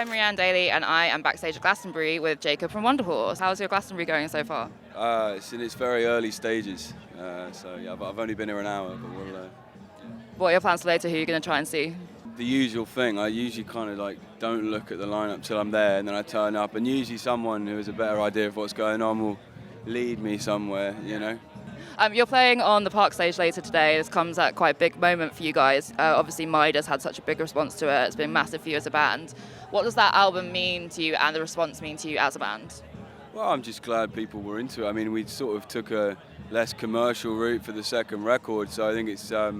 I'm Rianne Daly, and I am backstage at Glastonbury with Jacob from Wunderhorse. How's your Glastonbury going so far? It's in its very early stages, so yeah, I've only been here an hour, but we'll... What are your plans for later? Who are you going to try and see? The usual thing, I usually kind of like don't look at the lineup till I'm there, and then I turn up, and usually someone who has a better idea of what's going on will lead me somewhere, you know. You're playing on the Park stage later today. This comes at quite a big moment for you guys. Obviously, Midas had such a big response to it. It's been massive for you as a band. What does that album mean to you and the response mean to you as a band? Well, I'm just glad people were into it. I mean, we sort of took a less commercial route for the second record, so I think it's a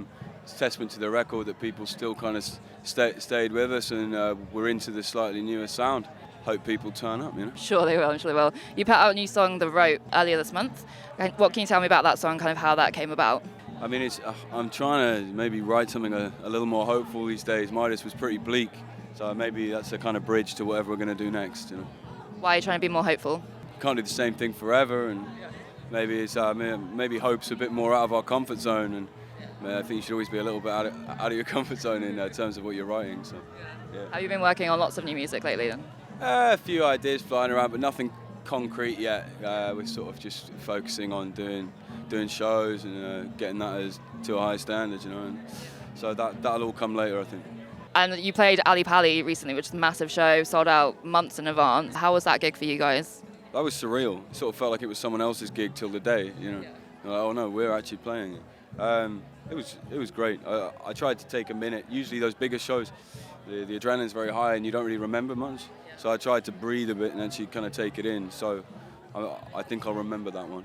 testament to the record that people still kind of stayed with us and were into the slightly newer sound. Hope people turn up, you know. Sure they will, I'm sure they will. You put out a new song, The Rope, earlier this month. What can you tell me about that song, kind of how that came about? I mean, I'm trying to maybe write something a little more hopeful these days. Midas was pretty bleak, so maybe that's a kind of bridge to whatever we're going to do next, you know. Why are you trying to be more hopeful? Can't do the same thing forever, and maybe it's maybe hope's a bit more out of our comfort zone, and I think you should always be a little bit out of your comfort zone in terms of what you're writing. So, yeah. Have you been working on lots of new music lately then? A few ideas flying around, but nothing concrete yet. We're sort of just focusing on doing shows and getting that to a high standard, you know. And so that'll all come later, I think. And you played Pali recently, which is a massive show, sold out months in advance. How was that gig for you guys? That was surreal. It sort of felt like it was someone else's gig till the day, you know. Yeah. Like, oh no, we're actually playing it. It was great. I tried to take a minute. Usually those bigger shows, the adrenaline's very high and you don't really remember much. So I tried to breathe a bit and actually kind of take it in. So I think I'll remember that one.